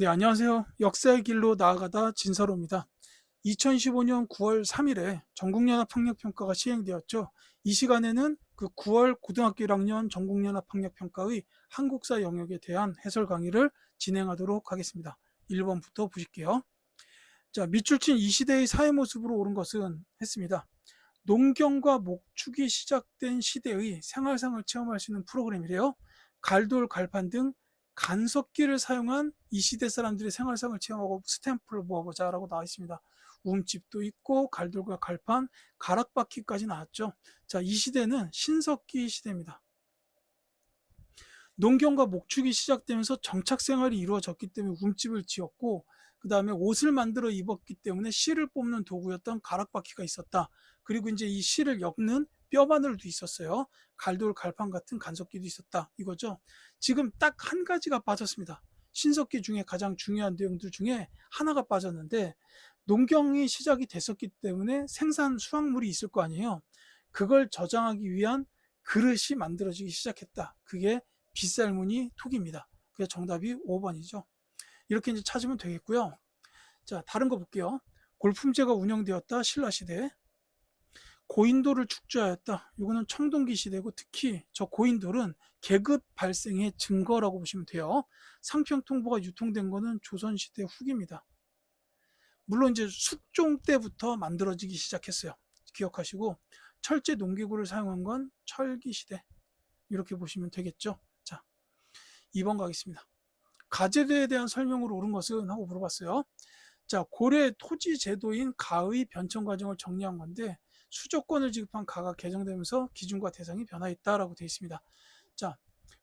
네, 안녕하세요. 역사의 길로 나아가다 진서로입니다. 2015년 9월 3일에 전국연합학력평가가 시행되었죠. 이 시간에는 그 9월 고등학교 1학년 전국연합학력평가의 한국사 영역에 대한 해설 강의를 진행하도록 하겠습니다. 1번부터 보실게요. 자, 밑줄 친 이 시대의 사회 모습으로 옳은 것은 했습니다. 농경과 목축이 시작된 시대의 생활상을 체험할 수 있는 프로그램이래요. 갈돌, 갈판 등 간석기를 사용한 이 시대 사람들의 생활상을 체험하고 스탬프를 모아보자 라고 나와 있습니다. 움집도 있고 갈돌과 갈판, 가락바퀴까지 나왔죠. 자, 이 시대는 신석기 시대입니다. 농경과 목축이 시작되면서 정착 생활이 이루어졌기 때문에 움집을 지었고, 그 다음에 옷을 만들어 입었기 때문에 실을 뽑는 도구였던 가락바퀴가 있었다. 그리고 이제 이 실을 엮는 뼈바늘도 있었어요. 갈돌, 갈판 같은 간석기도 있었다. 이거죠. 지금 딱 한 가지가 빠졌습니다. 신석기 중에 가장 중요한 내용들 중에 하나가 빠졌는데, 농경이 시작이 됐었기 때문에 생산 수확물이 있을 거 아니에요. 그걸 저장하기 위한 그릇이 만들어지기 시작했다. 그게 빗살무늬 톡입니다. 그래서 정답이 5번이죠. 이렇게 이제 찾으면 되겠고요. 자, 다른 거 볼게요. 골품제가 운영되었다. 신라시대. 고인돌을 축조하였다. 이거는 청동기 시대고, 특히 저 고인돌은 계급 발생의 증거라고 보시면 돼요. 상평통보가 유통된 거는 조선시대 후기입니다. 물론 이제 숙종 때부터 만들어지기 시작했어요. 기억하시고, 철제 농기구를 사용한 건 철기 시대. 이렇게 보시면 되겠죠. 자, 2번 가겠습니다. 가제도에 대한 설명으로 옳은 것은 하고 물어봤어요. 자, 고려 토지 제도인 가의 변천 과정을 정리한 건데, 수조권을 지급한 가가 개정되면서 기준과 대상이 변화했다라고 되어 있습니다. 자,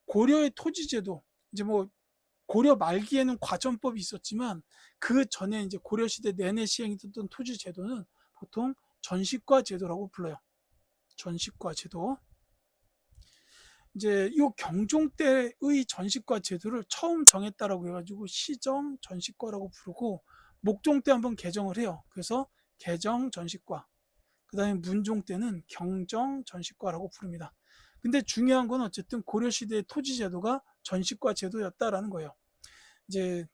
고려의 토지 제도, 이제 뭐 고려 말기에는 과전법이 있었지만 그 전에 이제 고려 시대 내내 시행이 됐던 토지 제도는 보통 전식과 제도라고 불러요. 전식과 제도. 이제 이 경종 때의 전식과 제도를 처음 정했다라고 해가지고 시정 전식과라고 부르고, 목종 때 한번 개정을 해요. 그래서 개정 전식과, 그 다음에 문종 때는 경정 전식과라고 부릅니다. 근데 중요한 건 어쨌든 고려시대의 토지제도가 전식과 제도였다라는 거예요. 이제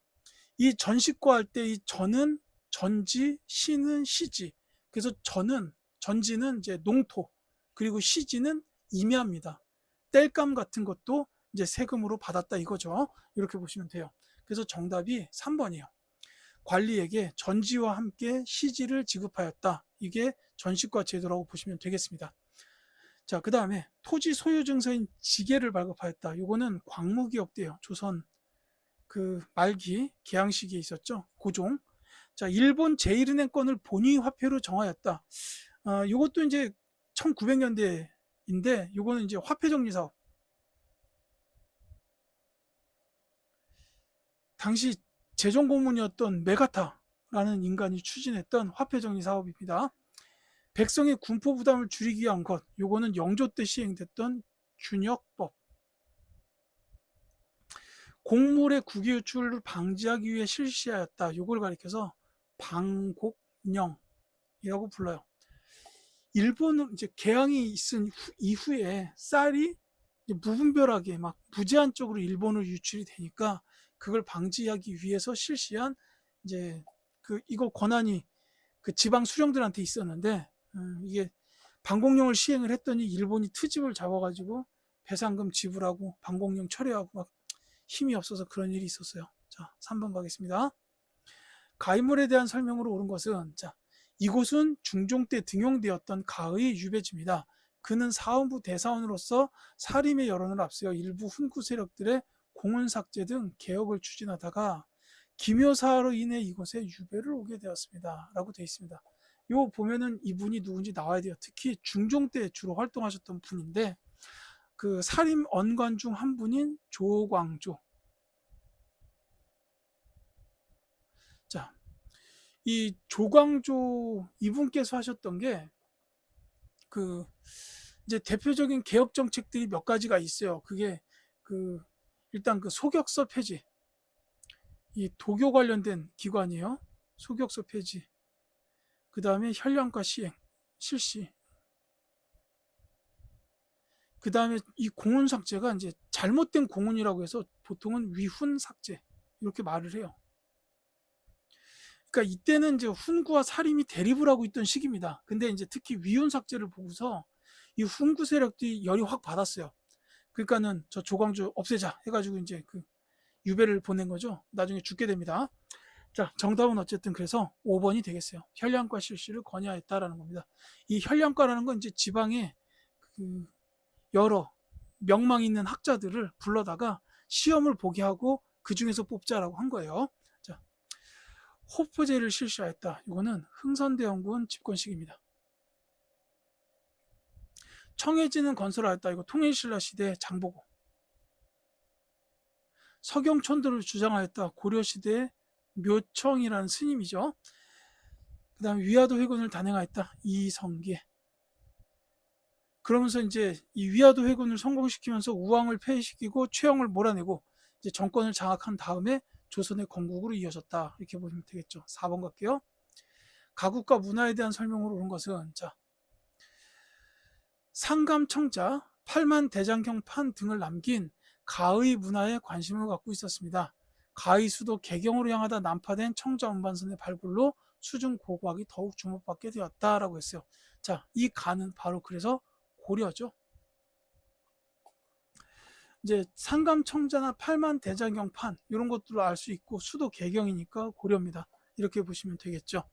이 전식과 할 때 이 전은 전지, 시는 시지. 그래서 전지는 이제 농토, 그리고 시지는 임야입니다. 땔감 같은 것도 이제 세금으로 받았다 이거죠. 이렇게 보시면 돼요. 그래서 정답이 3번이에요. 관리에게 전지와 함께 시지를 지급하였다. 이게 전식과 제도라고 보시면 되겠습니다. 자, 그 다음에 토지 소유 증서인 지계를 발급하였다. 이거는 광무기역대요. 조선 그 말기 개항시기에 있었죠. 고종. 자, 일본 제1은행권을 본위 화폐로 정하였다. 이것도 이제 1900년대인데, 이거는 이제 화폐 정리 사업. 당시 재정 고문이었던 메가타라는 인간이 추진했던 화폐 정리 사업입니다. 백성의 군포 부담을 줄이기 위한 것. 요거는 영조 때 시행됐던 균역법. 곡물의 국외 유출을 방지하기 위해 실시하였다. 요걸 가리켜서 방곡령이라고 불러요. 일본은 이제 개항이 있은 이후에 쌀이 무분별하게 막 무제한적으로 일본으로 유출이 되니까 그걸 방지하기 위해서 실시한 이제 이거 권한이 그 지방 수령들한테 있었는데, 이게 방공령을 시행을 했더니 일본이 트집을 잡아가지고 배상금 지불하고 방공령 철회하고 막 힘이 없어서 그런 일이 있었어요. 자, 3번 가겠습니다. 가인물에 대한 설명으로 옳은 것은, 자, 이곳은 중종 때 등용되었던 가의 유배지입니다. 그는 사원부 대사원으로서 사림의 여론을 앞세워 일부 훈구 세력들의 공원 삭제 등 개혁을 추진하다가 기묘사로 인해 이곳에 유배를 오게 되었습니다. 라고 되어 있습니다. 요 보면은 이분이 누군지 나와야 돼요. 특히 중종 때 주로 활동하셨던 분인데, 그 사림 언관 중 한 분인 조광조. 자, 이 조광조 이분께서 하셨던 게 그 이제 대표적인 개혁 정책들이 몇 가지가 있어요. 그게 그 일단 그 소격서 폐지, 이 도교 관련된 기관이에요. 소격서 폐지. 그 다음에 현량과 시행, 실시. 그 다음에 이 공훈 삭제가 이제 잘못된 공훈이라고 해서 보통은 위훈 삭제 이렇게 말을 해요. 그러니까 이때는 이제 훈구와 사림이 대립을 하고 있던 시기입니다. 근데 이제 특히 위훈 삭제를 보고서 이 훈구 세력들이 열이 확 받았어요. 그러니까는 저 조광조 없애자 해가지고 이제 그 유배를 보낸 거죠. 나중에 죽게 됩니다. 자, 정답은 어쨌든 그래서 5번이 되겠어요. 혈량과 실시를 권유하였다라는 겁니다. 이 혈량과라는 건 이제 지방에 그 여러 명망 있는 학자들을 불러다가 시험을 보게 하고 그 중에서 뽑자라고 한 거예요. 자, 호프제를 실시하였다. 이거는 흥선대원군 집권식입니다. 청해진은 건설하였다. 이거 통일신라 시대 장보고. 서경촌도를 주장하였다. 고려시대의 묘청이라는 스님이죠. 그 다음에 위화도 회군을 단행하였다. 이성계. 그러면서 이제 이 위화도 회군을 성공시키면서 우왕을 폐위시키고 최영을 몰아내고 이제 정권을 장악한 다음에 조선의 건국으로 이어졌다. 이렇게 보시면 되겠죠. 4번 갈게요. 가국과 문화에 대한 설명으로 온 것은 자, 상감청자, 팔만대장경 판 등을 남긴 가의 문화에 관심을 갖고 있었습니다. 가의 수도 개경으로 향하다 난파된 청자 운반선의 발굴로 수중 고고학이 더욱 주목받게 되었다라고 했어요. 자, 이 가는 바로 그래서 고려죠. 이제 상감청자나 팔만대장경 판 이런 것들을 알 수 있고 수도 개경이니까 고려입니다. 이렇게 보시면 되겠죠.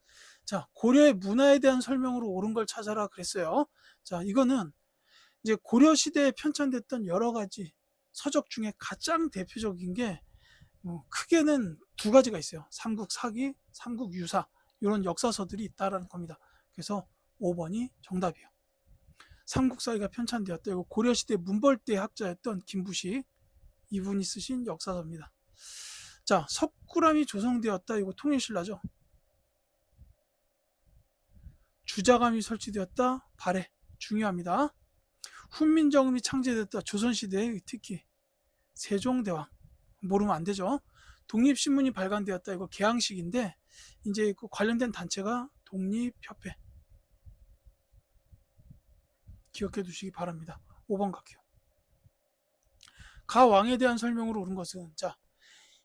자, 고려의 문화에 대한 설명으로 옳은 걸 찾아라 그랬어요. 자, 이거는 이제 고려 시대에 편찬됐던 여러 가지 서적 중에 가장 대표적인 게 크게는 두 가지가 있어요. 삼국사기, 삼국유사 이런 역사서들이 있다라는 겁니다. 그래서 5번이 정답이에요. 삼국사기가 편찬되었다. 이거 고려시대 문벌대 학자였던 김부식 이분이 쓰신 역사서입니다. 자, 석굴암이 조성되었다. 이거 통일신라죠. 주자감이 설치되었다. 발해 중요합니다. 훈민정음이 창제됐다. 조선시대의 특히 세종대왕 모르면 안 되죠. 독립신문이 발간되었다. 이거 개항식인데 이제 그 관련된 단체가 독립협회. 기억해 두시기 바랍니다. 5번 갈게요. 가왕에 대한 설명으로 옳은 것은 자,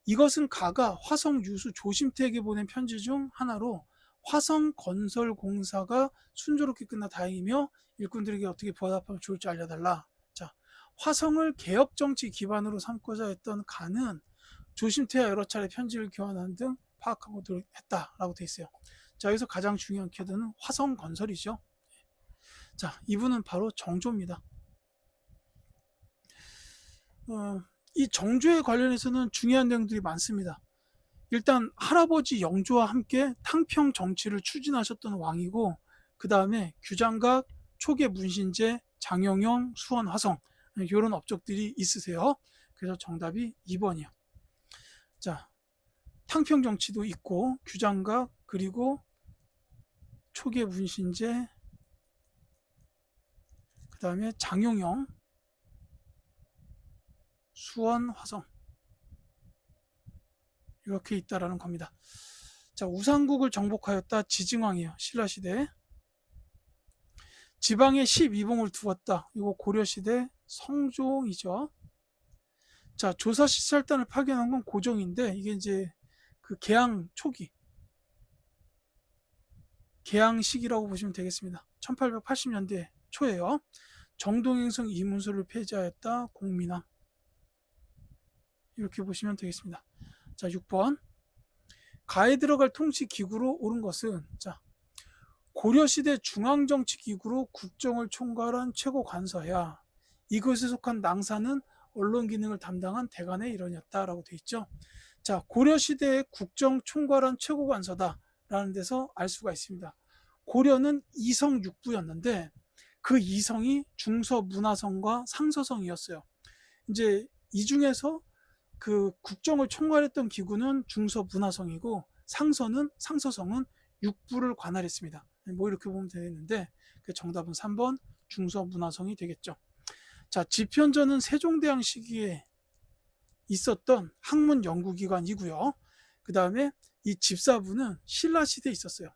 이것은 가가 화성 유수 조심태에게 보낸 편지 중 하나로 화성 건설 공사가 순조롭게 끝나 다행이며 일꾼들에게 어떻게 보답하면 좋을지 알려달라. 자, 화성을 개혁정치 기반으로 삼고자 했던 가는 조심태와 여러 차례 편지를 교환하는 등 파악하고 했다라고 되어 있어요. 자, 여기서 가장 중요한 키워드는 화성 건설이죠. 자, 이분은 바로 정조입니다. 이 정조에 관련해서는 중요한 내용들이 많습니다. 일단 할아버지 영조와 함께 탕평 정치를 추진하셨던 왕이고 그 다음에 규장각, 초계 문신제, 장영영, 수원 화성 이런 업적들이 있으세요. 그래서 정답이 2번이요. 자, 탕평 정치도 있고 규장각 그리고 초계 문신제 그 다음에 장영영, 수원 화성 이렇게 있다라는 겁니다. 자, 우상국을 정복하였다. 지증왕이에요. 신라시대. 지방에 12봉을 두었다. 이거 고려시대 성종이죠. 자, 조사시찰단을 파견한 건 고종인데 이게 이제 그 개항 초기 개항 시기라고 보시면 되겠습니다. 1880년대 초예요. 정동행성 이문소를 폐지하였다. 공민왕 이렇게 보시면 되겠습니다. 자, 6번 가에 들어갈 통치기구로 옳은 것은 자, 고려시대 중앙정치기구로 국정을 총괄한 최고관서야. 이것에 속한 낭사는 언론 기능을 담당한 대관의 일원이었다라고 되어 있죠. 자, 고려시대의 국정 총괄한 최고관서다라는 데서 알 수가 있습니다. 고려는 이성 6부였는데 그 이성이 중서문화성과 상서성이었어요. 이제 이 중에서 그 국정을 총괄했던 기구는 중서문화성이고 상서성은 6부를 관할했습니다. 뭐 이렇게 보면 되겠는데 그 정답은 3번 중서문화성이 되겠죠. 자, 집현전은 세종대왕 시기에 있었던 학문 연구기관이고요. 그 다음에 이 집사부는 신라시대에 있었어요.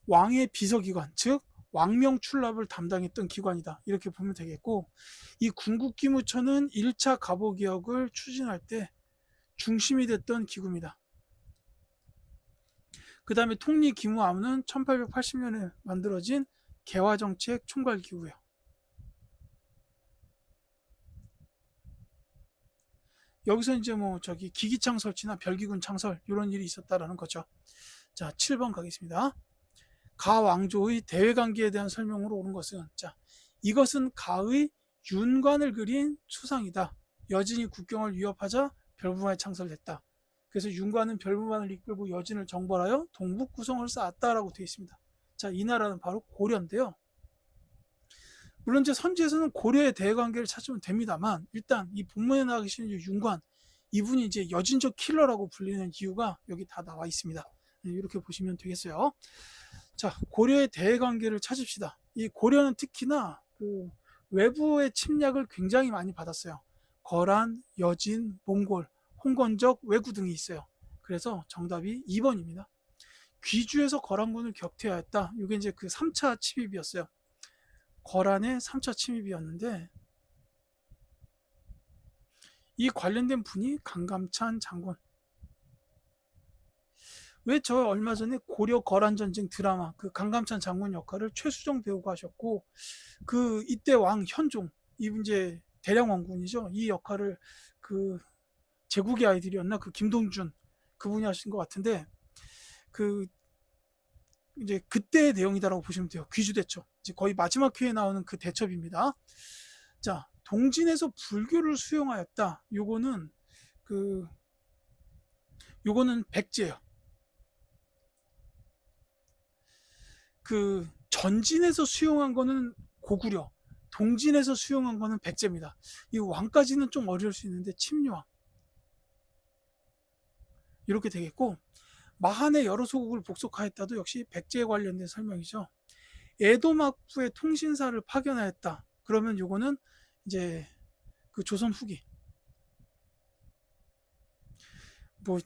왕의 비서기관, 즉 왕명 출납을 담당했던 기관이다. 이렇게 보면 되겠고 이 군국기무처는 1차 갑오개혁을 추진할 때 중심이 됐던 기구입니다. 그 다음에 통리기무아무는 1880년에 만들어진 개화정책 총괄기구예요. 여기서 이제 뭐 저기 기기창 설치나 별기군 창설 이런 일이 있었다라는 거죠. 자, 7번 가겠습니다. 가 왕조의 대외관계에 대한 설명으로 오는 것은, 자, 이것은 가의 윤관을 그린 추상이다. 여진이 국경을 위협하자 별부만이 창설됐다. 그래서 윤관은 별부만을 이끌고 여진을 정벌하여 동북 구성을 쌓았다라고 되어 있습니다. 자, 이 나라는 바로 고려인데요. 물론 이제 선지에서는 고려의 대외관계를 찾으면 됩니다만, 일단 이 본문에 나와 계시는 윤관, 이분이 이제 여진족 킬러라고 불리는 이유가 여기 다 나와 있습니다. 이렇게 보시면 되겠어요. 자, 고려의 대외관계를 찾읍시다. 이 고려는 특히나 그 외부의 침략을 굉장히 많이 받았어요. 거란, 여진, 몽골, 홍건적, 왜구 등이 있어요. 그래서 정답이 2번입니다. 귀주에서 거란군을 격퇴하였다. 이게 이제 그 3차 침입이었어요. 거란의 3차 침입이었는데, 이 관련된 분이 강감찬 장군. 왜 저 얼마 전에 고려 거란 전쟁 드라마 그 강감찬 장군 역할을 최수종 배우가 하셨고, 그 이때 왕 현종, 이분 이제 대량 왕군이죠. 이 역할을 그 제국의 아이들이었나 그 김동준 그분이 하신 것 같은데, 그 이제 그때의 내용이다라고 보시면 돼요. 귀주대첩. 이제 거의 마지막 회에 나오는 그 대첩입니다. 자, 동진에서 불교를 수용하였다. 요거는 백제예요. 그 전진에서 수용한 거는 고구려, 동진에서 수용한 거는 백제입니다. 이 왕까지는 좀 어려울 수 있는데 침류왕 이렇게 되겠고, 마한의 여러 소국을 복속하였다도 역시 백제에 관련된 설명이죠. 에도 막부의 통신사를 파견하였다. 그러면 요거는 이제 그 조선 후기. 뭐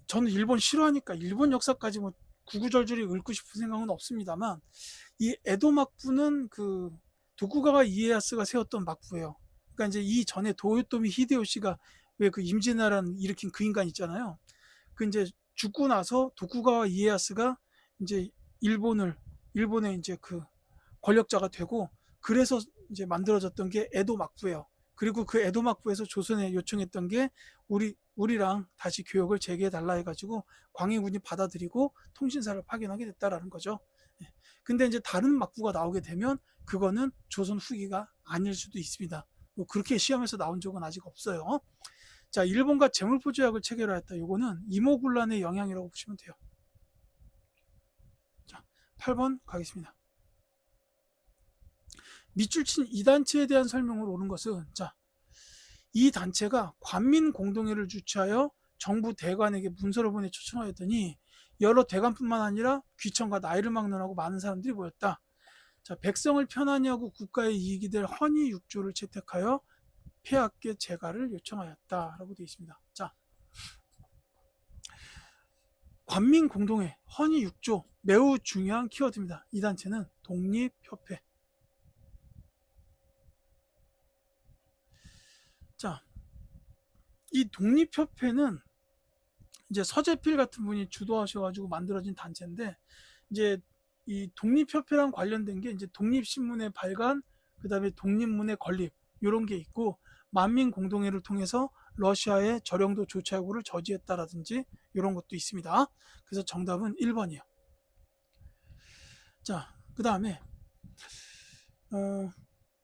저는 일본 싫어하니까 일본 역사까지 뭐 구구절절히 읊고 싶은 생각은 없습니다만, 이 에도 막부는 그 도쿠가와 이에야스가 세웠던 막부예요. 그러니까 이제 이 전에 도요토미 히데요시가 왜 그 임진왜란 일으킨 그 인간 있잖아요. 그 이제 죽고 나서 도쿠가와 이에야스가 이제 일본의 이제 그 권력자가 되고, 그래서 이제 만들어졌던 게 에도 막부예요. 그리고 그 에도 막부에서 조선에 요청했던 게 우리랑 다시 교역을 재개해 달라 해가지고 광해군이 받아들이고 통신사를 파견하게 됐다라는 거죠. 예. 근데 이제 다른 막부가 나오게 되면 그거는 조선 후기가 아닐 수도 있습니다. 뭐 그렇게 시험에서 나온 적은 아직 없어요. 자, 일본과 재물포 조약을 체결하였다. 요거는 이모군란의 영향이라고 보시면 돼요. 자, 8번 가겠습니다. 밑줄 친 이 단체에 대한 설명으로 오는 것은, 자, 이 단체가 관민공동회를 주최하여 정부 대관에게 문서를 보내 초청하였더니 여러 대관뿐만 아니라 귀천과 나이를 막론하고 많은 사람들이 모였다. 자, 백성을 편안히 하고 국가의 이익이 될 헌의 6조를 채택하여 폐하께 재가를 요청하였다라고 되어 있습니다. 자, 관민공동회 헌의 6조 매우 중요한 키워드입니다. 이 단체는 독립협회. 자, 이 독립협회는 이제 서재필 같은 분이 주도하셔가지고 만들어진 단체인데, 이제 이 독립협회랑 관련된 게 이제 독립신문의 발간, 그 다음에 독립문의 건립 이런 게 있고, 만민공동회를 통해서 러시아의 저령도 조차 요구를 저지했다라든지 이런 것도 있습니다. 그래서 정답은 1번이에요. 자, 그 다음에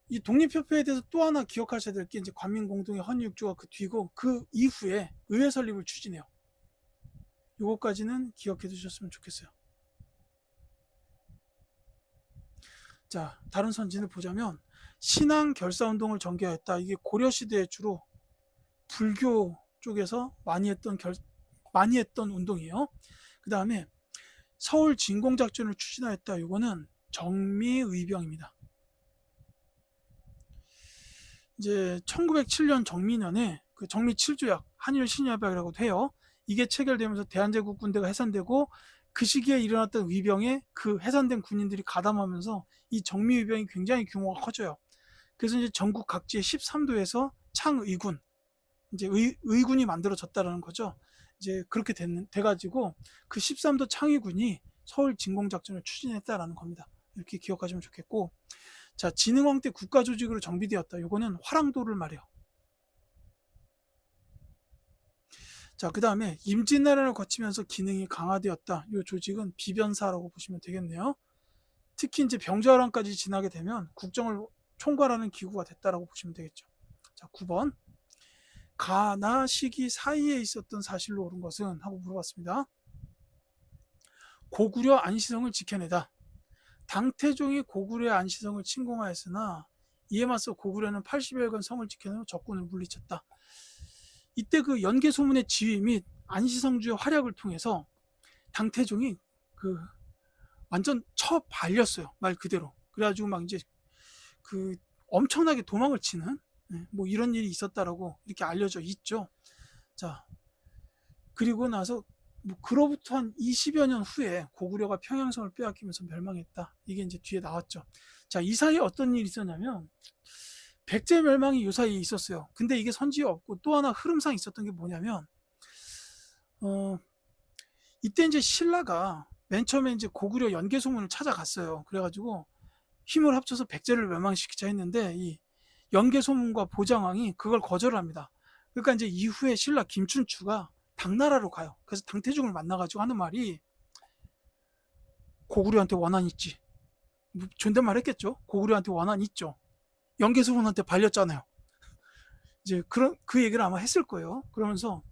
이 독립협회에 대해서 또 하나 기억하셔야 될 게, 이제 관민공동회 헌의 6조가 그 뒤고, 그 이후에 의회 설립을 추진해요. 요거까지는 기억해 두셨으면 좋겠어요. 자, 다른 선진을 보자면 신앙 결사운동을 전개하였다. 이게 고려시대에 주로 불교 쪽에서 많이 했던 운동이에요. 그 다음에 서울 진공작전을 추진하였다. 이거는 정미의병입니다. 이제 1907년 정미년에 그 정미 7조약, 한일 신협약이라고도 해요. 이게 체결되면서 대한제국 군대가 해산되고, 그 시기에 일어났던 의병에 그 해산된 군인들이 가담하면서 이 정미의병이 굉장히 규모가 커져요. 그래서 이제 전국 각지의 13도에서 창의군, 이제 의군이 만들어졌다라는 거죠. 이제 그렇게 돼가지고 그 13도 창의군이 서울 진공작전을 추진했다라는 겁니다. 이렇게 기억하시면 좋겠고, 자, 진흥왕 때 국가조직으로 정비되었다. 이거는 화랑도를 말해요. 자, 그 다음에 임진왜란을 거치면서 기능이 강화되었다. 이 조직은 비변사라고 보시면 되겠네요. 특히 이제 병자호란까지 지나게 되면 국정을 총괄하는 기구가 됐다라고 보시면 되겠죠. 자, 9번. 가나 시기 사이에 있었던 사실로 옳은 것은? 하고 물어봤습니다. 고구려 안시성을 지켜내다. 당태종이 고구려의 안시성을 침공하였으나 이에 맞서 고구려는 80여여건 성을 지켜내며 적군을 물리쳤다. 이때 그 연개소문의 지휘 및 안시성주의 활약을 통해서 당태종이 그 완전 처발렸어요. 말 그대로. 그래가지고 막 이제 그 엄청나게 도망을 치는 뭐 이런 일이 있었다라고 이렇게 알려져 있죠. 자, 그리고 나서 뭐 그로부터 한 20여 년 후에 고구려가 평양성을 빼앗기면서 멸망했다. 이게 이제 뒤에 나왔죠. 자, 이 사이에 어떤 일이 있었냐면 백제 멸망이 이 사이에 있었어요. 근데 이게 선지에 없고 또 하나 흐름상 있었던 게 뭐냐면 이때 이제 신라가 맨 처음에 이제 고구려 연개소문을 찾아갔어요. 그래가지고 힘을 합쳐서 백제를 멸망시키자 했는데 이 연개소문과 보장왕이 그걸 거절합니다. 그러니까 이제 이후에 신라 김춘추가 당나라로 가요. 그래서 당태종을 만나가지고 하는 말이 고구려한테 원한 있지. 존댓말 했겠죠. 고구려한테 원한 있죠. 연개소문한테 발렸잖아요. 이제 그 얘기를 아마 했을 거예요. 그러면서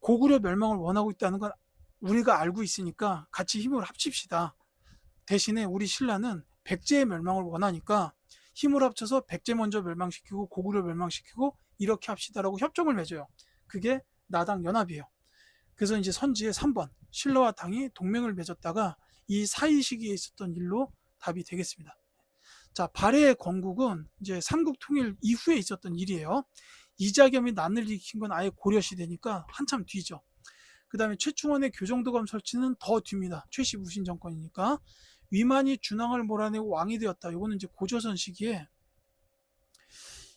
고구려 멸망을 원하고 있다는 건 우리가 알고 있으니까 같이 힘을 합칩시다. 대신에 우리 신라는 백제의 멸망을 원하니까 힘을 합쳐서 백제 먼저 멸망시키고 고구려 멸망시키고 이렇게 합시다라고 협정을 맺어요. 그게 나당 연합이에요. 그래서 이제 선지의 3번 신라와 당이 동맹을 맺었다가 이 사이 시기에 있었던 일로 답이 되겠습니다. 자, 발해의 건국은 이제 삼국 통일 이후에 있었던 일이에요. 이자겸이 난을 일으킨 건 아예 고려 시대니까 한참 뒤죠. 그 다음에 최충원의 교정도감 설치는 더 뒤입니다. 최씨 무신 정권이니까. 위만이 준왕을 몰아내고 왕이 되었다. 이거는 이제 고조선 시기에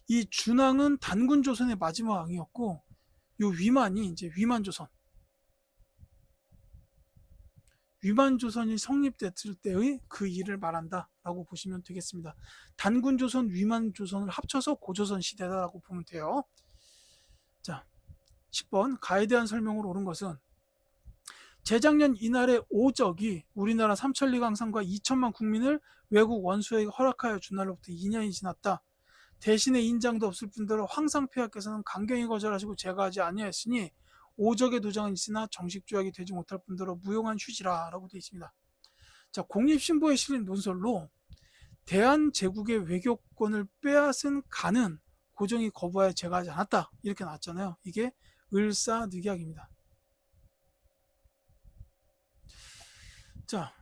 이 준왕은 단군 조선의 마지막 왕이었고 요 위만이 이제 위만조선이 성립됐을 때의 그 일을 말한다라고 보시면 되겠습니다. 단군조선, 위만조선을 합쳐서 고조선 시대다라고 보면 돼요. 자, 10번 가에 대한 설명으로 옳은 것은 재작년 이날의 오적이 우리나라 삼천리강산과 2천만 국민을 외국 원수에게 허락하여 준 날로부터 2년이 지났다. 대신에 인장도 없을 뿐더러 황상폐하께서는 강경히 거절하시고 제거하지 아니하였으니 오적의 도장은 있으나 정식 조약이 되지 못할 뿐더러 무용한 휴지라 라고 되어 있습니다. 자, 공립신보에 실린 논설로 대한제국의 외교권을 빼앗은 간은 고종이 거부하여 제거하지 않았다 이렇게 나왔잖아요. 이게 을사늑약입니다. 자,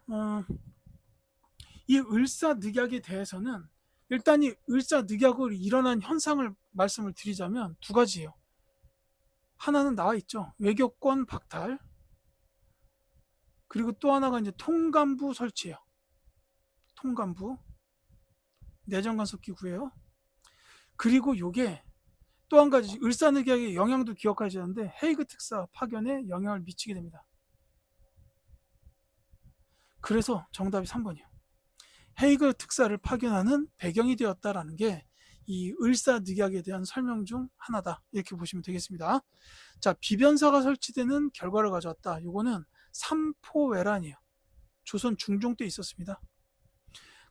이 을사늑약에 대해서는 일단 이 을사늑약으로 일어난 현상을 말씀을 드리자면 두 가지예요. 하나는 나와 있죠. 외교권 박탈. 그리고 또 하나가 이제 통감부 설치예요. 통감부. 내정간섭기구예요. 그리고 요게 또 한 가지 을사늑약의 영향도 기억하셔야 하는데 헤이그 특사 파견에 영향을 미치게 됩니다. 그래서 정답이 3번이에요. 헤이그 특사를 파견하는 배경이 되었다라는 게 이 을사늑약에 대한 설명 중 하나다 이렇게 보시면 되겠습니다. 자, 비변사가 설치되는 결과를 가져왔다. 이거는 삼포외란이에요. 조선 중종 때 있었습니다.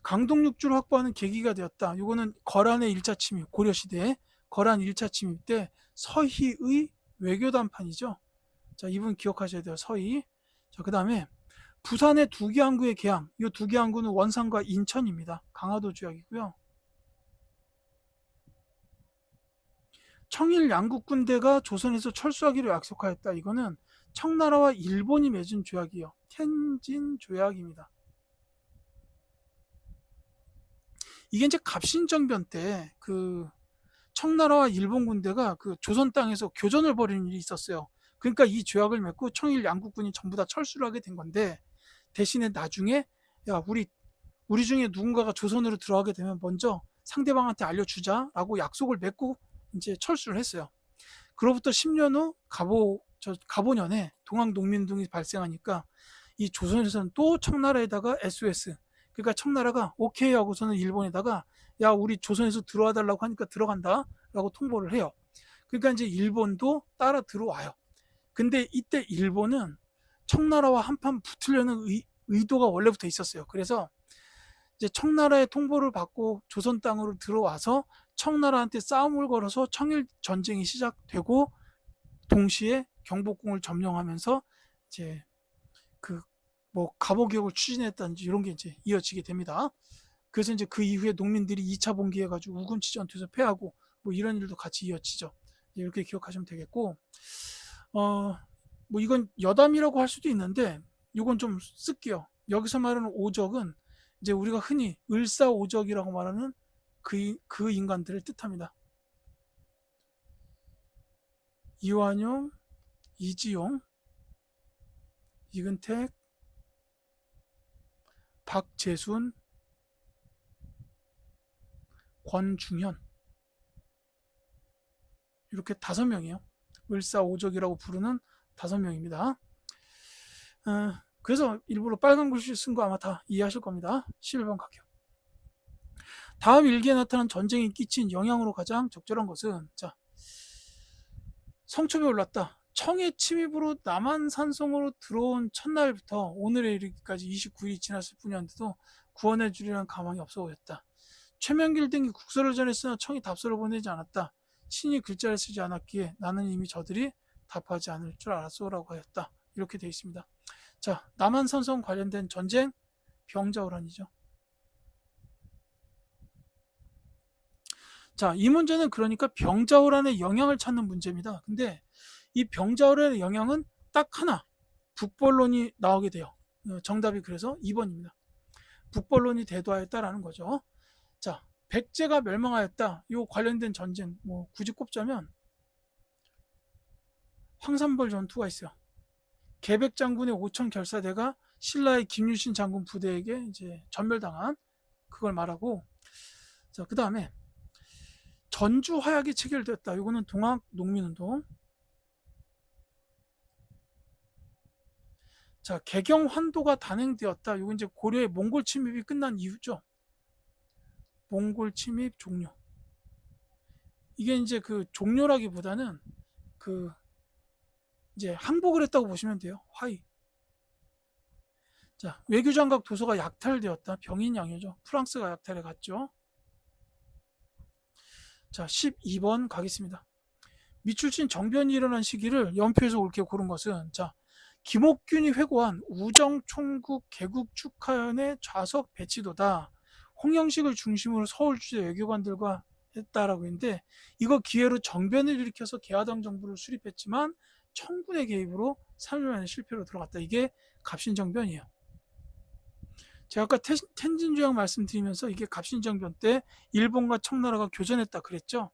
강동육주를 확보하는 계기가 되었다. 이거는 거란의 1차 침입, 고려시대에 거란 1차 침입 때 서희의 외교단판이죠. 자, 이분 기억하셔야 돼요. 서희. 자, 그 다음에 부산의 두 개 항구의 개항. 이 두 개 항구는 원산과 인천입니다. 강화도 조약이고요. 청일 양국 군대가 조선에서 철수하기로 약속하였다. 이거는 청나라와 일본이 맺은 조약이요. 텐진 조약입니다. 이게 이제 갑신정변 때 그 청나라와 일본 군대가 그 조선 땅에서 교전을 벌이는 일이 있었어요. 그러니까 이 조약을 맺고 청일 양국군이 전부 다 철수를 하게 된 건데 대신에 나중에 야 우리 중에 누군가가 조선으로 들어가게 되면 먼저 상대방한테 알려주자라고 약속을 맺고 이제 철수를 했어요. 그로부터 10년 후 저 가보년에 동학농민운동이 발생하니까 이 조선에서는 또 청나라에다가 SOS, 그러니까 청나라가 오케이 하고서는 일본에다가 야 우리 조선에서 들어와 달라고 하니까 들어간다 라고 통보를 해요. 그러니까 이제 일본도 따라 들어와요. 근데 이때 일본은 청나라와 한판 붙으려는 의도가 원래부터 있었어요. 그래서 이제 청나라의 통보를 받고 조선 땅으로 들어와서 청나라한테 싸움을 걸어서 청일 전쟁이 시작되고 동시에 경복궁을 점령하면서 이제 그 뭐 갑오개혁을 추진했다든지 이런 게 이제 이어지게 됩니다. 그래서 이제 그 이후에 농민들이 2차 봉기해가지고 우금치 전투에서 패하고 뭐 이런 일도 같이 이어지죠. 이렇게 기억하시면 되겠고, 뭐 이건 여담이라고 할 수도 있는데 이건 좀 쓸게요. 여기서 말하는 오적은 이제 우리가 흔히 을사오적이라고 말하는 그 인간들을 뜻합니다. 이완용, 이지용, 이근택, 박재순, 권중현, 이렇게 5명이에요. 을사오적이라고 부르는 5명입니다. 그래서 일부러 빨간 글씨 쓴 거 아마 다 이해하실 겁니다. 11번 갈게요. 다음 일기에 나타난 전쟁이 끼친 영향으로 가장 적절한 것은, 자, 성첩에 올랐다. 청해 침입으로 남한산성으로 들어온 첫날부터 오늘에 이르기까지 29일이 지났을 뿐이었는데도 구원해 주리라는 가망이 없어 보였다. 최명길 등이 국서를 전했으나 청이 답서를 보내지 않았다. 신이 글자를 쓰지 않았기에 나는 이미 저들이 답하지 않을 줄 알았소라고 하였다. 이렇게 되어 있습니다. 자, 남한산성 관련된 전쟁, 병자호란이죠. 자, 이 문제는 그러니까 병자호란의 영향을 찾는 문제입니다. 근데 이 병자호란의 영향은 딱 하나, 북벌론이 나오게 돼요. 정답이 그래서 2번입니다. 북벌론이 대도하였다라는 거죠. 자, 백제가 멸망하였다. 이 관련된 전쟁, 뭐 굳이 꼽자면 황산벌 전투가 있어요. 계백 장군의 5천 결사대가 신라의 김유신 장군 부대에게 이제 전멸당한 그걸 말하고, 자, 그 다음에 전주 화약이 체결되었다. 이거는 동학 농민운동. 자, 개경 환도가 단행되었다. 이건 이제 고려의 몽골 침입이 끝난 이후죠. 몽골 침입 종료. 이게 이제 그 종료라기보다는 그 이제 항복을 했다고 보시면 돼요. 화의. 자, 외교장각 도서가 약탈되었다. 병인양요죠. 프랑스가 약탈해 갔죠. 자, 12번 가겠습니다. 미출신 정변이 일어난 시기를 연표에서 옳게 고른 것은, 자, 김옥균이 회고한 우정총국 개국 축하연의 좌석 배치도다. 홍영식을 중심으로 서울 주재 외교관들과 했다라고 했는데, 이거 기회로 정변을 일으켜서 개화당 정부를 수립했지만 청군의 개입으로 3일 만에 실패로 들어갔다. 이게 갑신정변이에요. 제가 아까 텐진조약 말씀드리면서 이게 갑신정변 때 일본과 청나라가 교전했다 그랬죠.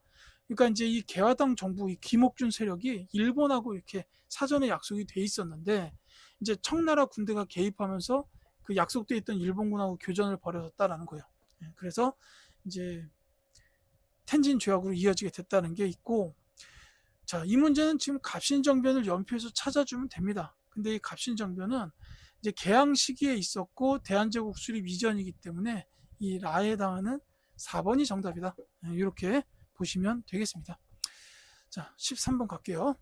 그러니까 이제 이 개화당 정부, 이 김옥준 세력이 일본하고 이렇게 사전에 약속이 돼 있었는데, 이제 청나라 군대가 개입하면서 그 약속돼 있던 일본군하고 교전을 벌였다라는 거예요. 그래서 이제 텐진 조약으로 이어지게 됐다는 게 있고, 자, 이 문제는 지금 갑신정변을 연표해서 찾아주면 됩니다. 근데 이 갑신정변은 이제 개항 시기에 있었고 대한제국 수립 이전이기 때문에 이 라에 해당하는 4번이 정답이다. 이렇게 보시면 되겠습니다. 자, 13번 갈게요.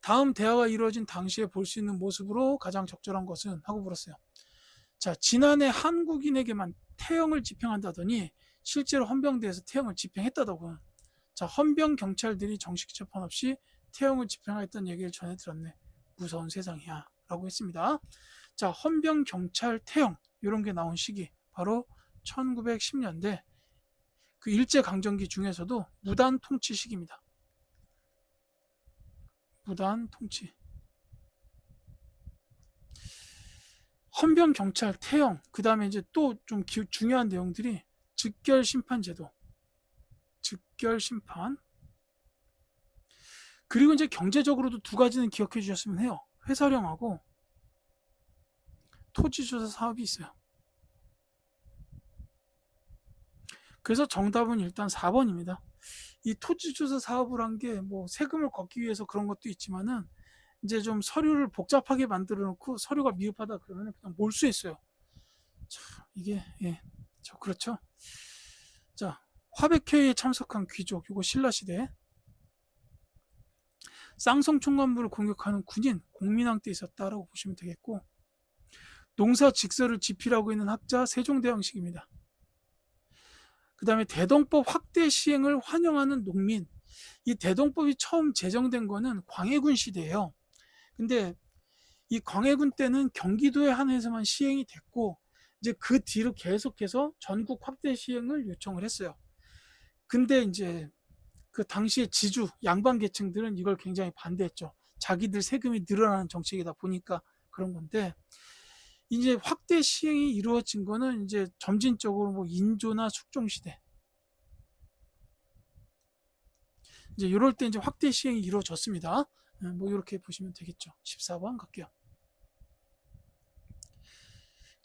다음 대화가 이루어진 당시에 볼 수 있는 모습으로 가장 적절한 것은 하고 물었어요. 자, 지난해 한국인에게만 태형을 집행한다더니 실제로 헌병대에서 태형을 집행했다더군. 자, 헌병 경찰들이 정식 재판 없이 태형을 집행하였다는 얘기를 전해 들었네. 무서운 세상이야 라고 했습니다. 자, 헌병 경찰 태형 이런 게 나온 시기 바로 1910년대 그 일제강점기 중에서도 무단 통치 시기입니다. 무단 통치. 헌병 경찰 태형, 그 다음에 이제 또 좀 중요한 내용들이 즉결 심판 제도, 즉결 심판. 그리고 이제 경제적으로도 두 가지는 기억해 주셨으면 해요. 회사령하고 토지조사 사업이 있어요. 그래서 정답은 일단 4번입니다. 이 토지 조사 사업을 한 게 뭐 세금을 걷기 위해서 그런 것도 있지만은 이제 좀 서류를 복잡하게 만들어 놓고 서류가 미흡하다 그러면 그냥 몰수했어요. 참 이게 그렇죠. 자, 화백회의에 참석한 귀족, 요거 신라 시대. 쌍성 총관부를 공격하는 군인, 공민왕 때 있었다라고 보시면 되겠고, 농사 직설을 집필하고 있는 학자 세종대왕식입니다. 그 다음에 대동법 확대 시행을 환영하는 농민. 이 대동법이 처음 제정된 거는 광해군 시대예요. 근데 이 광해군 때는 경기도에 한해서만 시행이 됐고, 이제 그 뒤로 계속해서 전국 확대 시행을 요청을 했어요. 근데 이제 그 당시에 지주 양반 계층들은 이걸 굉장히 반대했죠. 자기들 세금이 늘어나는 정책이다 보니까 그런 건데, 이제 확대 시행이 이루어진 거는 이제 점진적으로 뭐 인조나 숙종 시대, 이제 이럴 때 이제 확대 시행이 이루어졌습니다. 뭐 이렇게 보시면 되겠죠. 14번 갈게요.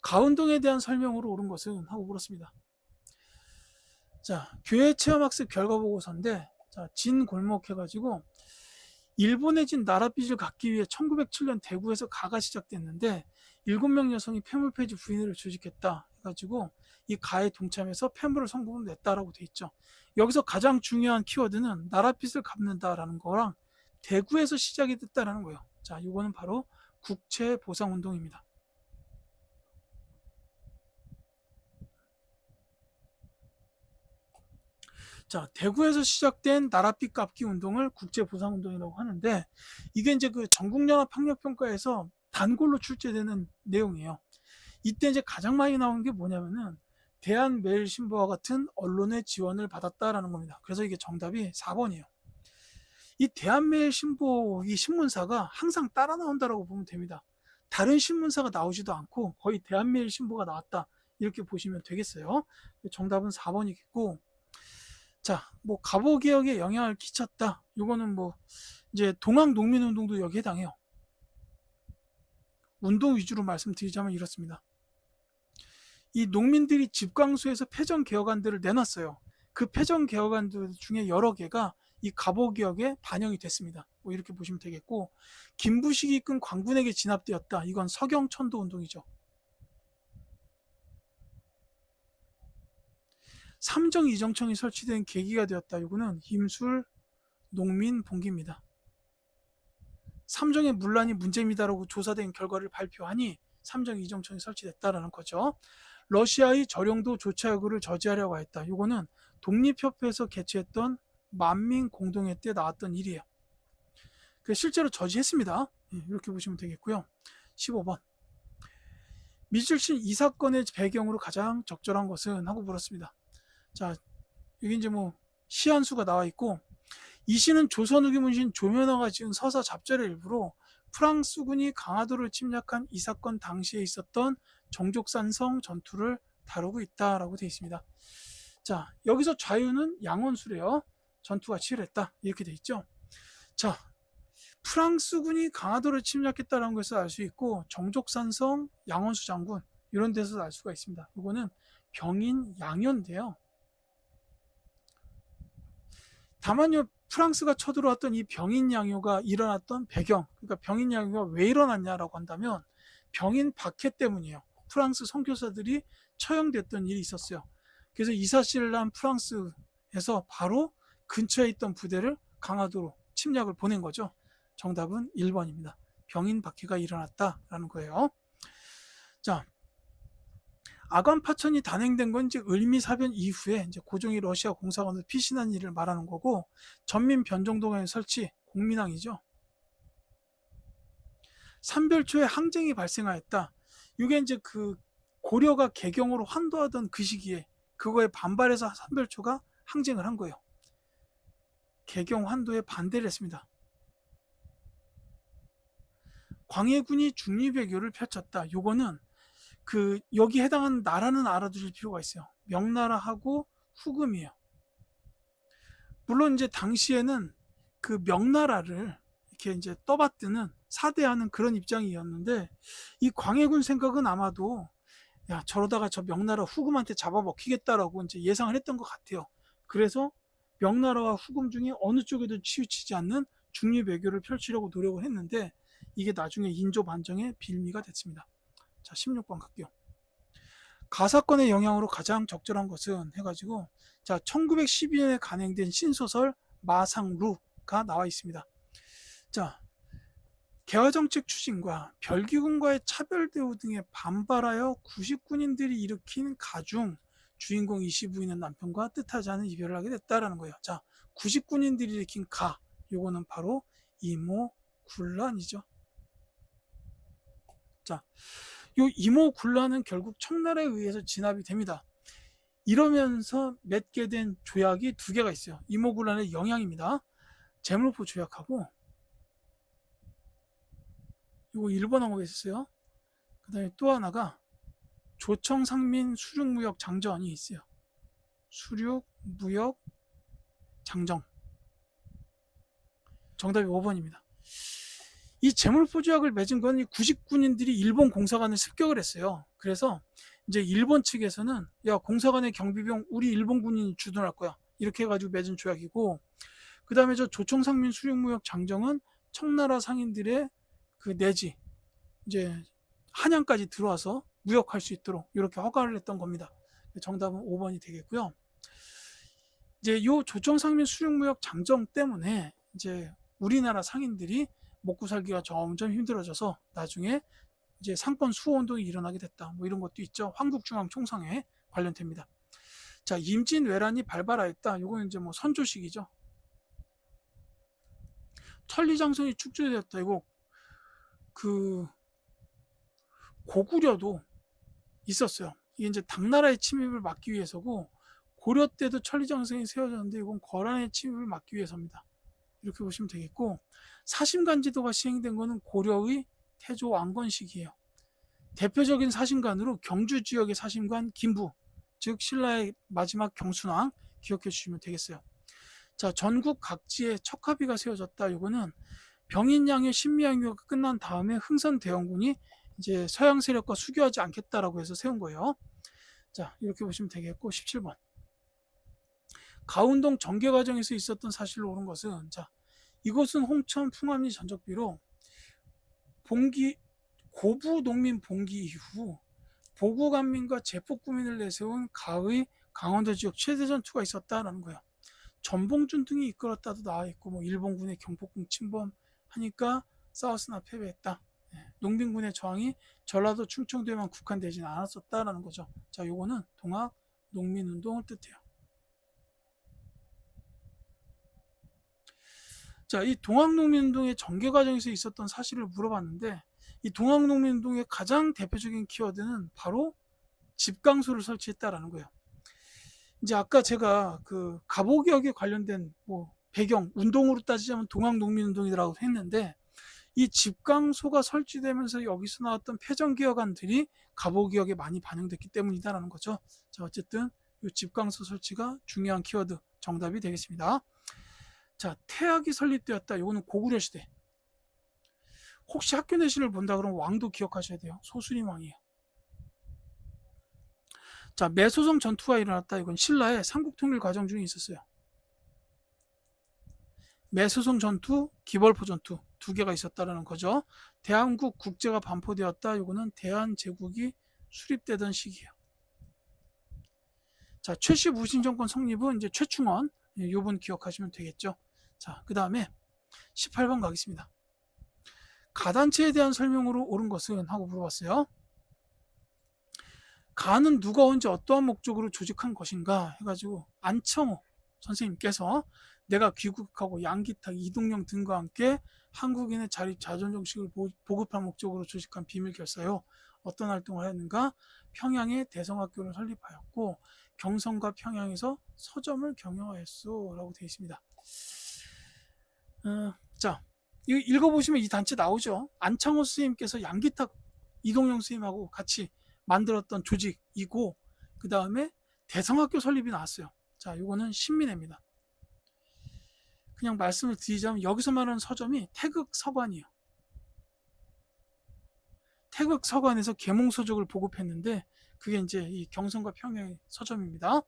가운동에 대한 설명으로 옳은 것은 하고 물었습니다. 자, 교회 체험학습 결과 보고서인데, 자, 진 골목 해가지고 일본의 진 나랏빚을 갚기 위해 1907년 대구에서 가가 시작됐는데 7명 여성이 폐물 폐지 부인회를 조직했다 해가지고 이 가에 동참해서 폐물을 성금으로 냈다라고 돼 있죠. 여기서 가장 중요한 키워드는 나랏빚을 갚는다라는 거랑 대구에서 시작이 됐다라는 거예요. 자, 이거는 바로 국채보상운동입니다. 자, 대구에서 시작된 나랏빚 갚기 운동을 국제보상운동이라고 하는데, 이게 이제 그 전국연합학력평가에서 단골로 출제되는 내용이에요. 이때 이제 가장 많이 나온 게 뭐냐면은 대한매일신보와 같은 언론의 지원을 받았다라는 겁니다. 그래서 이게 정답이 4번이에요. 이 대한매일신보 이 신문사가 항상 따라 나온다라고 보면 됩니다. 다른 신문사가 나오지도 않고 거의 대한매일신보가 나왔다 이렇게 보시면 되겠어요. 정답은 4번이겠고, 자, 뭐 갑오개혁에 영향을 끼쳤다. 이거는 뭐 이제 동학농민운동도 여기에 해당해요. 운동 위주로 말씀드리자면 이렇습니다. 이 농민들이 집광수에서 패전개혁안들을 내놨어요. 그 패전개혁안들 중에 여러 개가 이 갑오개혁에 반영이 됐습니다. 뭐 이렇게 보시면 되겠고, 김부식이 이끈 광군에게 진압되었다. 이건 서경천도운동이죠. 삼정 이정청이 설치된 계기가 되었다. 이거는 임술 농민 봉기입니다. 삼정의 문란이 문제입니다라고 조사된 결과를 발표하니 삼정 이정청이 설치됐다라는 거죠. 러시아의 저령도 조차요구를 저지하려고 했다. 이거는 독립협회에서 개최했던 만민공동회 때 나왔던 일이에요. 실제로 저지했습니다. 이렇게 보시면 되겠고요. 15번. 미술신 이 사건의 배경으로 가장 적절한 것은 하고 물었습니다. 자, 여기 이제 뭐 시 한 수가 나와 있고, 이 시는 조선 후기 문신 조면화가 지은 서사 잡절의 일부로 프랑스군이 강화도를 침략한 이 사건 당시에 있었던 정족산성 전투를 다루고 있다라고 되어 있습니다. 자, 여기서 좌유는 양원수래요. 전투가 치열했다 이렇게 되어 있죠. 자, 프랑스군이 강화도를 침략했다는 것을 알 수 있고, 정족산성, 양원수 장군 이런 데서 알 수가 있습니다. 이거는 병인 양요인데요. 다만요, 프랑스가 쳐들어왔던 이 병인 양요가 일어났던 배경, 그러니까 병인 양요가 왜 일어났냐라고 한다면 병인 박해 때문이에요. 프랑스 선교사들이 처형됐던 일이 있었어요. 그래서 이 사실을 난 프랑스에서 바로 근처에 있던 부대를 강화도로 침략을 보낸 거죠. 정답은 1번입니다. 병인 박해가 일어났다라는 거예요. 자, 아관 파천이 단행된 건 이제 을미사변 이후에 이제 고종이 러시아 공사관을 피신한 일을 말하는 거고, 전민 변정동의 설치 공민왕이죠. 삼별초에 항쟁이 발생하였다. 이게 이제 그 고려가 개경으로 환도하던 그 시기에 그거에 반발해서 삼별초가 항쟁을 한 거예요. 개경 환도에 반대를 했습니다. 광해군이 중립외교를 펼쳤다. 요거는 그 여기 해당하는 나라는 알아두실 필요가 있어요. 명나라하고 후금이에요. 물론 이제 당시에는 그 명나라를 이렇게 이제 떠받드는 사대하는 그런 입장이었는데, 이 광해군 생각은 아마도 야, 저러다가 저 명나라 후금한테 잡아먹히겠다라고 이제 예상을 했던 것 같아요. 그래서 명나라와 후금 중에 어느 쪽에도 치우치지 않는 중립 외교를 펼치려고 노력을 했는데 이게 나중에 인조 반정의 빌미가 됐습니다. 자, 16번 갈게요. 가사건의 영향으로 가장 적절한 것은 해가지고 자 1912년에 간행된 신소설 마상루가 나와 있습니다. 자 개화정책 추진과 별기군과의 차별 대우 등에 반발하여 구식군인들이 일으킨 가중 주인공 이시 부인은 남편과 뜻하지 않은 이별을 하게 됐다라는 거예요. 자 구식군인들이 일으킨 가 요거는 바로 이모군란이죠. 자, 요 이모군란은 결국 청나라에 의해서 진압이 됩니다. 이러면서 맺게 된 조약이 두 개가 있어요. 이모군란의 영향입니다. 제물포 조약하고 이거 일본어가 있었어요. 그 다음에 또 하나가 조청상민 수륙무역 장전이 있어요. 수륙무역 장정. 정답이 5번입니다. 이 제물포 조약을 맺은 건 이 구식군인들이 일본 공사관을 습격을 했어요. 그래서 이제 일본 측에서는 야 공사관의 경비병 우리 일본 군인이 주둔할 거야. 이렇게 해가지고 맺은 조약이고 그 다음에 저 조청상민 수륙무역 장정은 청나라 상인들의 그 내지 이제 한양까지 들어와서 무역할 수 있도록 이렇게 허가를 했던 겁니다. 정답은 5번이 되겠고요. 이제 요 조청상민 수륙무역 장정 때문에 이제 우리나라 상인들이 먹고 살기가 점점 힘들어져서 나중에 이제 상권 수호 운동이 일어나게 됐다. 뭐 이런 것도 있죠. 한국중앙 총상회 관련됩니다. 자, 임진왜란이 발발하였다. 요거는 이제 뭐 선조식이죠. 천리장성이 축조되었다. 이거 그 고구려도 있었어요. 이게 이제 당나라의 침입을 막기 위해서고 고려 때도 천리장성이 세워졌는데 이건 거란의 침입을 막기 위해서입니다. 이렇게 보시면 되겠고 사심관제도가 시행된 것은 고려의 태조 왕건 시기예요. 대표적인 사심관으로 경주 지역의 사심관 김부, 즉 신라의 마지막 경순왕 기억해 주시면 되겠어요. 자, 전국 각지에 척하비가 세워졌다. 이거는 병인양의 신미양요가 끝난 다음에 흥선대원군이 이제 서양 세력과 수교하지 않겠다라고 해서 세운 거예요. 자, 이렇게 보시면 되겠고 17번. 가운동 정계 과정에서 있었던 사실로 옳은 것은 자, 이것은 홍천 풍암리 전적비로 고부 농민 봉기 이후 보구간민과 제폭구민을 내세운 가의 강원도 지역 최대 전투가 있었다라는 거예요. 전봉준 등이 이끌었다도 나와 있고 뭐 일본군의 경복궁 침범하니까 싸웠으나 패배했다. 농민군의 저항이 전라도 충청도에만 국한되지는 않았었다라는 거죠. 자, 요거는 동학 농민운동을 뜻해요. 자, 이 동학농민운동의 전개 과정에서 있었던 사실을 물어봤는데 이 동학농민운동의 가장 대표적인 키워드는 바로 집강소를 설치했다라는 거예요. 이제 아까 제가 그 갑오개혁에 관련된 뭐 배경 운동으로 따지자면 동학농민운동이라고 했는데 이 집강소가 설치되면서 여기서 나왔던 패전개혁안들이 갑오개혁에 많이 반영됐기 때문이다라는 거죠. 자, 어쨌든 이 집강소 설치가 중요한 키워드 정답이 되겠습니다. 자, 태학이 설립되었다. 이거는 고구려 시대. 혹시 학교 내신을 본다 그러면 왕도 기억하셔야 돼요. 소수림 왕이에요. 자, 매소성 전투가 일어났다. 이건 신라의 삼국통일 과정 중에 있었어요. 매소성 전투, 기벌포 전투 두 개가 있었다라는 거죠. 대한국 국제가 반포되었다. 이거는 대한제국이 수립되던 시기예요. 자, 최씨 무신 정권 성립은 이제 최충원 요분 기억하시면 되겠죠. 자, 그 다음에 18번 가겠습니다. 가단체에 대한 설명으로 옳은 것은 하고 물어봤어요. 가는 누가 언제 어떠한 목적으로 조직한 것인가 해가지고 안청호 선생님께서 내가 귀국하고 양기탁, 이동영 등과 함께 한국인의 자립 자존정식을 보급할 목적으로 조직한 비밀결사요. 어떤 활동을 하였는가? 평양에 대성학교를 설립하였고 경성과 평양에서 서점을 경영하였소 라고 되어 있습니다. 자, 이거 읽어보시면 이 단체 나오죠. 안창호 선생님께서 양기탁, 이동영 선생님하고 같이 만들었던 조직이고 그 다음에 대성학교 설립이 나왔어요. 자, 이거는 신민회입니다. 그냥 말씀을 드리자면 여기서 말하는 서점이 태극서관이에요. 태극서관에서 계몽서적을 보급했는데 그게 이제 이 경성과 평양의 서점입니다.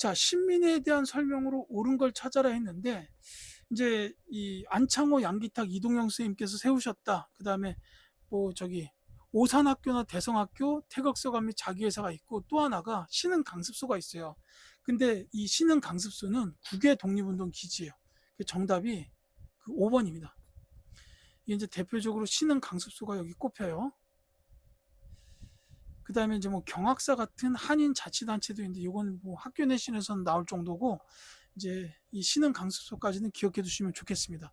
자, 신민에 대한 설명으로 옳은 걸 찾아라 했는데 이제 이 안창호 양기탁 이동영 선생님께서 세우셨다. 그다음에 뭐 저기 오산학교나 대성학교 태극서관 및 자기회사가 있고 또 하나가 신흥 강습소가 있어요. 근데 이 신흥 강습소는 국외 독립운동 기지예요. 정답이 그 5번입니다. 이게 이제 대표적으로 신흥 강습소가 여기 꼽혀요. 그 다음에 이제 뭐 경학사 같은 한인 자치단체도 있는데 이건 뭐 학교 내신에서는 나올 정도고 이제 이 신흥 강습소까지는 기억해 두시면 좋겠습니다.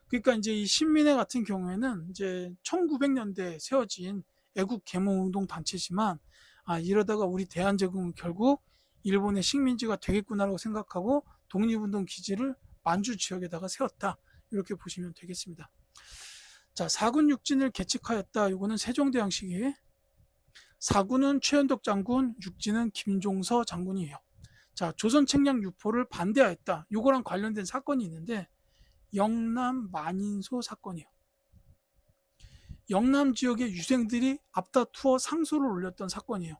그러니까 이제 이 신민회 같은 경우에는 이제 1900년대에 세워진 애국 계몽운동 단체지만 이러다가 우리 대한제국은 결국 일본의 식민지가 되겠구나라고 생각하고 독립운동 기지를 만주 지역에다가 세웠다. 이렇게 보시면 되겠습니다. 자, 4군 육진을 개칙하였다. 이거는 세종대왕시기. 4군은 최현덕 장군, 6진은 김종서 장군이에요. 자, 조선 책량 유포를 반대하였다. 이거랑 관련된 사건이 있는데 영남 만인소 사건이에요. 영남 지역의 유생들이 앞다투어 상소를 올렸던 사건이에요.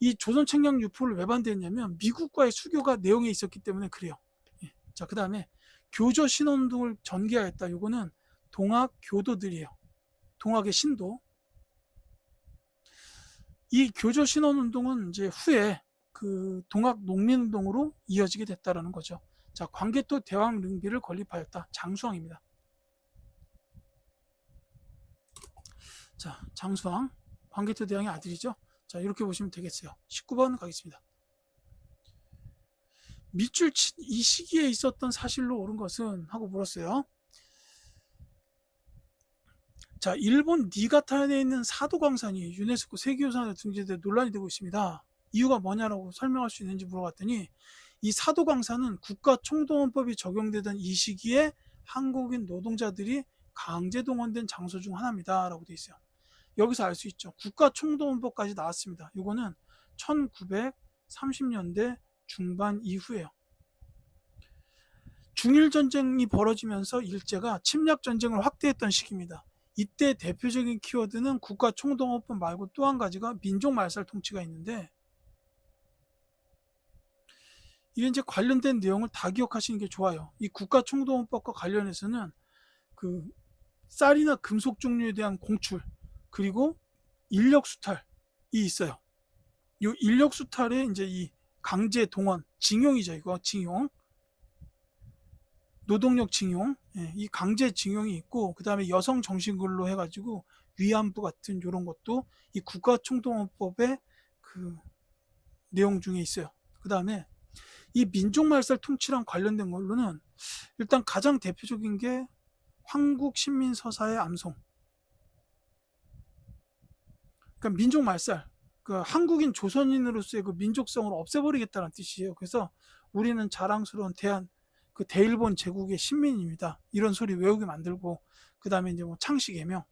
이 조선 책량 유포를 왜 반대했냐면 미국과의 수교가 내용에 있었기 때문에 그래요. 자, 그 다음에 교조 신원운동을 전개하였다. 이거는 동학 교도들이에요. 동학의 신도. 이 교조 신원운동은 이제 후에 그 동학 농민운동으로 이어지게 됐다라는 거죠. 자, 광개토 대왕 릉비를 건립하였다. 장수왕입니다. 자, 장수왕, 광개토 대왕의 아들이죠. 자, 이렇게 보시면 되겠어요. 19번 가겠습니다. 밑줄 이 시기에 있었던 사실로 옳은 것은 하고 물었어요. 자, 일본 니가타현에 있는 사도광산이 유네스코 세계유산으로 등재돼 논란이 되고 있습니다. 이유가 뭐냐라고 설명할 수 있는지 물어봤더니 이 사도광산은 국가총동원법이 적용되던 이 시기에 한국인 노동자들이 강제동원된 장소 중 하나입니다. 라고 되어 있어요. 여기서 알 수 있죠. 국가총동원법까지 나왔습니다. 이거는 1930년대 중반 이후에요. 중일전쟁이 벌어지면서 일제가 침략전쟁을 확대했던 시기입니다. 이때 대표적인 키워드는 국가총동원법 말고 또 한 가지가 민족말살 통치가 있는데 이게 이제 관련된 내용을 다 기억하시는 게 좋아요. 이 국가총동원법과 관련해서는 그 쌀이나 금속 종류에 대한 공출 그리고 인력 수탈이 있어요. 이 인력 수탈에 이제 이 강제 동원, 징용이죠. 이거 징용, 노동력 징용, 이 강제 징용이 있고 그 다음에 여성 정신근로 해가지고 위안부 같은 이런 것도 이 국가총동원법의 그 내용 중에 있어요. 그 다음에 이 민족말살 통치랑 관련된 걸로는 일단 가장 대표적인 게 황국신민서사의 암송. 그러니까 민족말살, 그 한국인 조선인으로서의 그 민족성을 없애버리겠다는 뜻이에요. 그래서 우리는 자랑스러운 그 대일본 제국의 신민입니다. 이런 소리 외우게 만들고 그 다음에 이제 뭐 창씨개명,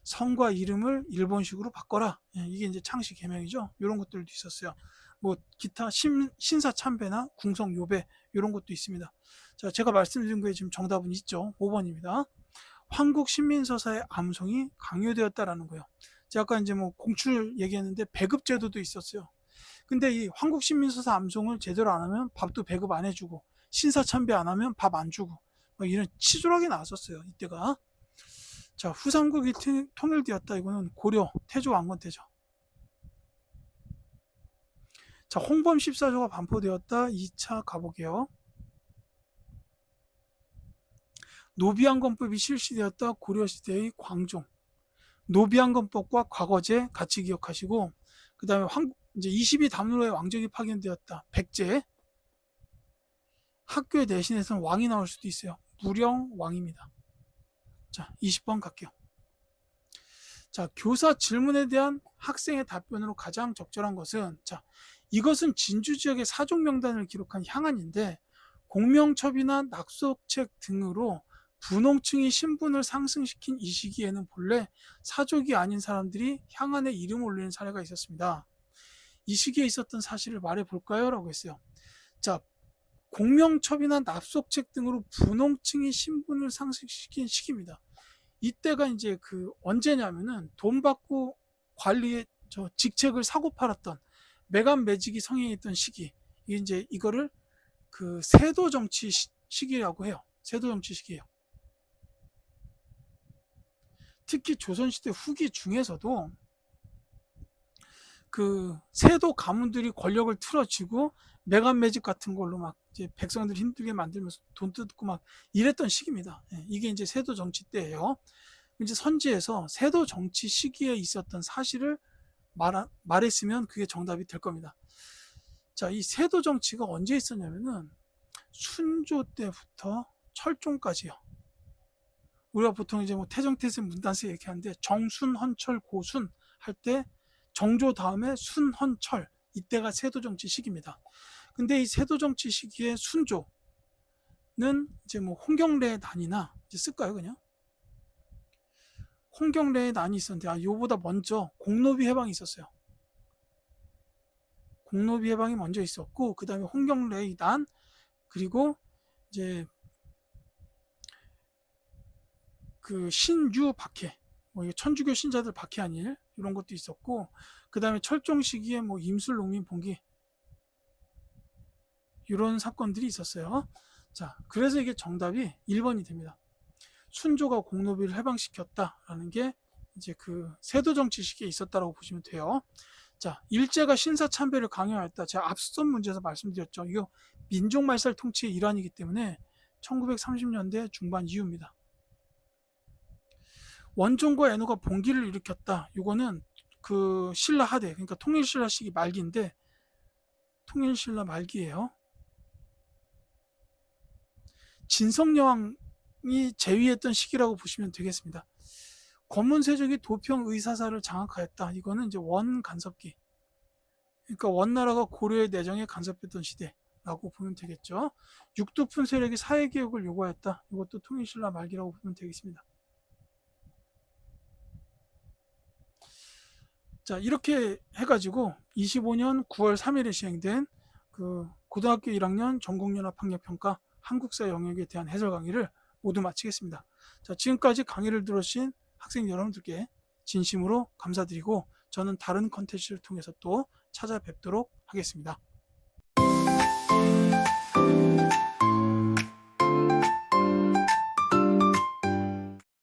성과 이름을 일본식으로 바꿔라. 이게 이제 창씨개명이죠. 이런 것들도 있었어요. 뭐 기타 신사참배나 궁성요배 이런 것도 있습니다. 자, 제가 말씀드린 거에 지금 정답은 있죠. 5번입니다. 황국신민서사의 암송이 강요되었다라는 거예요. 제가 아까 이제 뭐 공출 얘기했는데 배급제도도 있었어요. 근데 이 황국신민서사 암송을 제대로 안 하면 밥도 배급 안 해주고 신사참배 안 하면 밥 안 주고 이런 치졸하게 나왔었어요. 이때가. 자, 후삼국이 통일되었다. 이거는 고려 태조 왕건 때죠. 자, 홍범 14조가 반포되었다. 2차 가보게요. 노비안건법이 실시되었다. 고려시대의 광종. 노비안건법과 과거제 같이 기억하시고 그 다음에 이제 22담로의 왕족이 파견되었다. 백제. 학교의 내신에서는 왕이 나올 수도 있어요. 무령왕입니다. 자, 20번 갈게요. 자, 교사 질문에 대한 학생의 답변으로 가장 적절한 것은 이것은 진주 지역의 사족 명단을 기록한 향안인데 공명첩이나 낙속책 등으로 분홍층이 신분을 상승시킨 이 시기에는 본래 사족이 아닌 사람들이 향안에 이름을 올리는 사례가 있었습니다. 이 시기에 있었던 사실을 말해볼까요? 라고 했어요. 자, 공명첩이나 납속책 등으로 분홍층이 신분을 상승시킨 시기입니다. 이때가 이제 언제냐면은 돈 받고 관리의 직책을 사고 팔았던 메간 매직이 성행했던 시기, 이제 이거를 그 세도 정치 시기라고 해요. 세도 정치 시기예요. 특히 조선시대 후기 중에서도 그 세도 가문들이 권력을 틀어쥐고 메간 매직 같은 걸로 막 이제 백성들 힘들게 만들면서 돈 뜯고 막 이랬던 시기입니다. 이게 이제 세도 정치 때예요. 이제 선지에서 세도 정치 시기에 있었던 사실을 말했으면 그게 정답이 될 겁니다. 자, 이 세도 정치가 언제 있었냐면은 순조 때부터 철종까지요. 우리가 보통 이제 뭐 태정태세 문단세 이렇게 하는데 정순 헌철 고순 할 때 정조 다음에 순 헌철, 이때가 세도 정치 시기입니다. 근데 이 세도 정치 시기에 순조는 이제 뭐 홍경래의 난이나 이제 쓸까요 그냥? 홍경래의 난이 있었는데 요보다 먼저 공노비 해방이 있었어요. 공노비 해방이 먼저 있었고 그 다음에 홍경래의 난, 그리고 이제 그 신유 박해, 뭐 천주교 신자들 박해한 일 이런 것도 있었고, 그 다음에 철종 시기에 뭐 임술 농민 봉기 이런 사건들이 있었어요. 자, 그래서 이게 정답이 1번이 됩니다. 순조가 공노비를 해방시켰다라는 게 이제 그 세도 정치 시기에 있었다라고 보시면 돼요. 자, 일제가 신사 참배를 강요하였다. 제가 앞선 문제에서 말씀드렸죠. 이거 민족 말살 통치의 일환이기 때문에 1930년대 중반 이후입니다. 원종과 애노가 봉기를 일으켰다. 이거는 그 신라 하대, 그러니까 통일신라 시기 말기인데 통일신라 말기예요. 진성여왕이 재위했던 시기라고 보시면 되겠습니다. 권문세족이 도평 의사사를 장악하였다. 이거는 이제 원간섭기, 그러니까 원나라가 고려의 내정에 간섭했던 시대라고 보면 되겠죠. 육두푼 세력이 사회개혁을 요구하였다. 이것도 통일신라 말기라고 보면 되겠습니다. 자, 이렇게 해가지고 25년 9월 3일에 시행된 그 고등학교 1학년 전국연합학력평가 한국사 영역에 대한 해설 강의를 모두 마치겠습니다. 자, 지금까지 강의를 들으신 학생 여러분들께 진심으로 감사드리고 저는 다른 컨텐츠를 통해서 또 찾아뵙도록 하겠습니다.